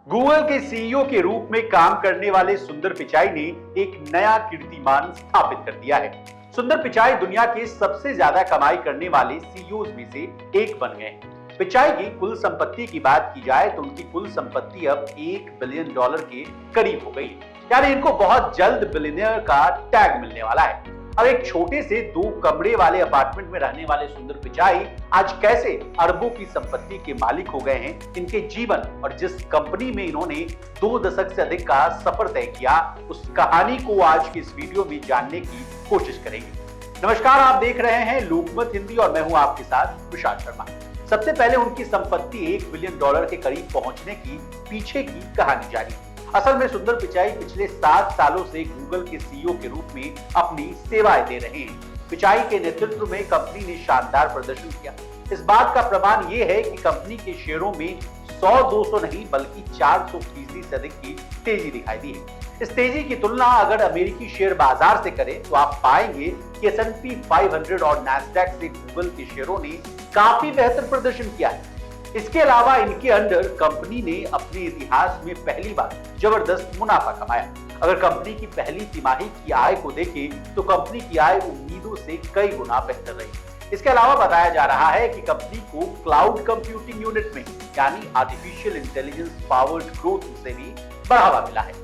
Google के CEO के रूप में काम करने वाले सुंदर पिचाई ने एक नया कीर्तिमान स्थापित कर दिया है। सुंदर पिचाई दुनिया के सबसे ज्यादा कमाई करने वाले सीईओ में से एक बन गए हैं। पिचाई की कुल संपत्ति की बात की जाए तो उनकी कुल संपत्ति अब $1 बिलियन के करीब हो गई है। यानी इनको बहुत जल्द बिलियनियर का टैग मिलने वाला है। अब एक छोटे से 2 कमरे वाले अपार्टमेंट में रहने वाले सुंदर पिचाई आज कैसे अरबों की संपत्ति के मालिक हो गए हैं, इनके जीवन और जिस कंपनी में इन्होंने 2 दशक से अधिक का सफर तय किया, उस कहानी को आज की इस वीडियो में जानने की कोशिश करेंगे। नमस्कार, आप देख रहे हैं लोकमत हिंदी और मैं हूं आपके साथ विशाल शर्मा। सबसे पहले उनकी संपत्ति $1 बिलियन के करीब पहुंचने की पीछे की कहानी जानी। असल में सुंदर पिचाई पिछले 7 सालों से गूगल के सीईओ के रूप में अपनी सेवाएं दे रहे हैं। पिचाई के नेतृत्व में कंपनी ने शानदार प्रदर्शन किया। इस बात का प्रमाण ये है कि कंपनी के शेयरों में 100-200 नहीं बल्कि 400% से अधिक की तेजी दिखाई दी है। इस तेजी की तुलना अगर अमेरिकी शेयर बाजार से करें तो आप पाएंगे कि S&P 500 और नैस्डैक से गूगल के शेयरों ने काफी बेहतर प्रदर्शन किया है। इसके अलावा इनके अंडर कंपनी ने अपने इतिहास में पहली बार जबरदस्त मुनाफा कमाया। अगर कंपनी की पहली तिमाही की आय को देखें तो कंपनी की आय उम्मीदों से कई गुना बेहतर रही। इसके अलावा बताया जा रहा है कि कंपनी को क्लाउड कंप्यूटिंग यूनिट में यानी आर्टिफिशियल इंटेलिजेंस पावर्ड ग्रोथ से भी बढ़ावा मिला है।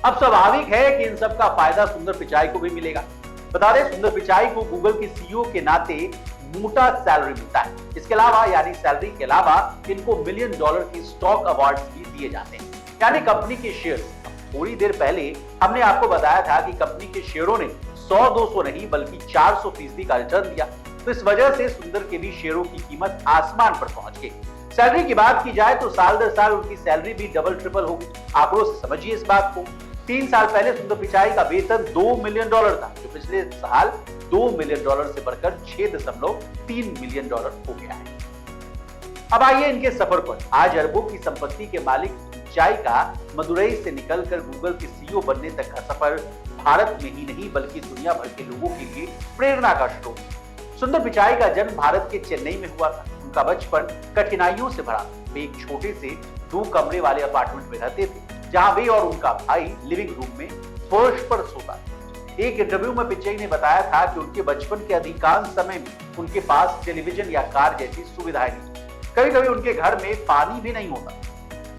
अब स्वाभाविक है कि इन सब का फायदा सुंदर पिचाई को भी मिलेगा। बता दें, सुंदर पिचाई को गूगल के सीईओ के नाते मोटा सैलरी मिलता है। इसके अलावा यानी सैलरी के अलावा इनको $1 मिलियन की स्टॉक अवार्ड्स भी दिए जाते हैं। यानी कंपनी के शेयर्स, थोड़ी देर पहले हमने आपको बताया था कि कंपनी के शेयरों ने 100-200 नहीं बल्कि 400% का रिटर्न दिया। तो इस वजह से सुंदर के भी शेयरों की कीमत आसमान पर पहुंच गई। सैलरी की बात की जाए तो साल दर साल उनकी सैलरी भी डबल ट्रिपल होगी। आंकड़ों से समझिए इस बात को। 3 साल पहले सुंदर पिचाई का वेतन $2 मिलियन था, जो पिछले साल $2 मिलियन से बढ़कर $6.3 मिलियन हो गया है। अब आइए इनके सफर पर। आज अरबों की संपत्ति के मालिक पिचाई का मदुरई से निकलकर गूगल के सीईओ बनने तक का सफर भारत में ही नहीं बल्कि दुनिया भर के लोगों के लिए प्रेरणा का स्रोत। सुंदर पिचाई का जन्म भारत के चेन्नई में हुआ था। उनका बचपन कठिनाइयों से भरा था। वे एक छोटे से 2 कमरे वाले अपार्टमेंट में रहते थे, जहां वे और उनका भाई लिविंग रूम में फर्श पर सोता। एक इंटरव्यू में पिचाई ने बताया था कि उनके बचपन के अधिकांश समय में उनके पास टेलीविजन या कार जैसी सुविधाएं नहीं। कभी कभी उनके घर में पानी भी नहीं होता।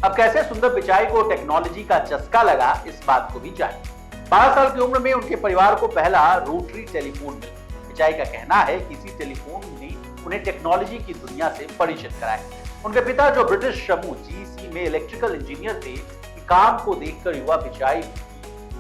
अब कैसे सुंदर पिचाई को टेक्नोलॉजी का चस्का लगा, इस बात को भी जाने। 12 साल की उम्र में उनके परिवार को पहला रोटरी टेलीफोन मिला। पिचाई का कहना है कि इसी टेलीफोन ने उन्हें टेक्नोलॉजी की दुनिया से परिचित कराया। उनके पिता जो ब्रिटिश समूह GE में इलेक्ट्रिकल इंजीनियर थे, काम को देखकर युवा पिचाई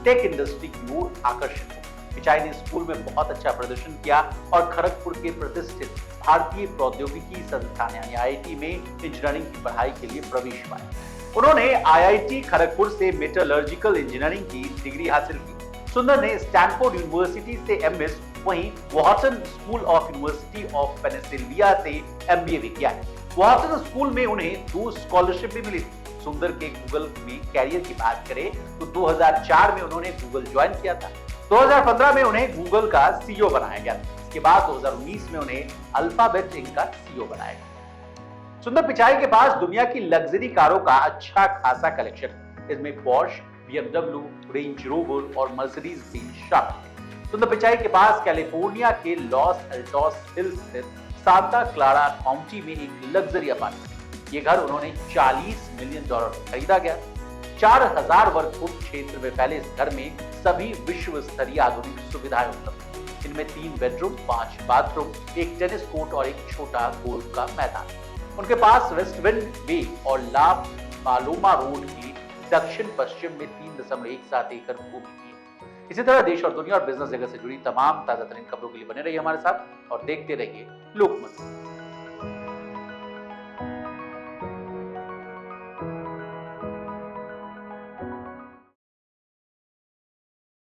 टेक इंडस्ट्री की ओर आकर्षित हो। पिचाई ने स्कूल में बहुत अच्छा प्रदर्शन किया और खड़गपुर के प्रतिष्ठित भारतीय प्रौद्योगिकी संस्थान यानी IIT में इंजीनियरिंग की पढ़ाई के लिए प्रवेश पाया। उन्होंने IIT खड़गपुर से मेटलर्जिकल इंजीनियरिंग की डिग्री हासिल की। सुंदर ने स्टैनफोर्ड यूनिवर्सिटी से MS, वहीं वॉटसन school of university of Pennsylvania से MBA भी किया है। वॉटसन स्कूल में उन्हें 2 स्कॉलरशिप भी मिली थी। सुंदर के गूगल में कैरियर की बात करें तो 2004 में उन्होंने गूगल ज्वाइन किया था। 2015 में उन्हें गूगल का सीईओ बनाया गया था। इसके बाद 2019 में उन्हें अल्फाबेट इंक का सीईओ बनाया गया। सुंदर पिचाई के पास दुनिया की लग्जरी कारों का अच्छा खासा कलेक्शन है। इसमें पोर्श, BMW, रेंज रोवर और मर्सिडीज भी शामिल है। सुंदर पिचाई के पास कैलिफोर्निया के लॉस एल्टोस हिल्स स्थित सांता क्लारा काउंटी में एक लग्जरी अपार्टमेंट। ये घर उन्होंने $40 मिलियन खरीदा गया। 4000 वर्ग फुट क्षेत्र में फैले इस घर में सभी विश्व स्तरीय आधुनिक सुविधाएं उपलब्ध हैं। इनमें 3 बेडरूम, 5 बाथरूम, एक टेनिस कोर्ट और एक छोटा गोल्फ का मैदान। उनके पास वेस्टविंड वे और ला पालोमा रोड की दक्षिण पश्चिम में 3.17 एकड़ भूमि है। इसी तरह देश और दुनिया और बिजनेस जगत से जुड़ी तमाम ताजा तरीन खबरों के लिए बने रहिए हमारे साथ और देखते रहिए लोकमत।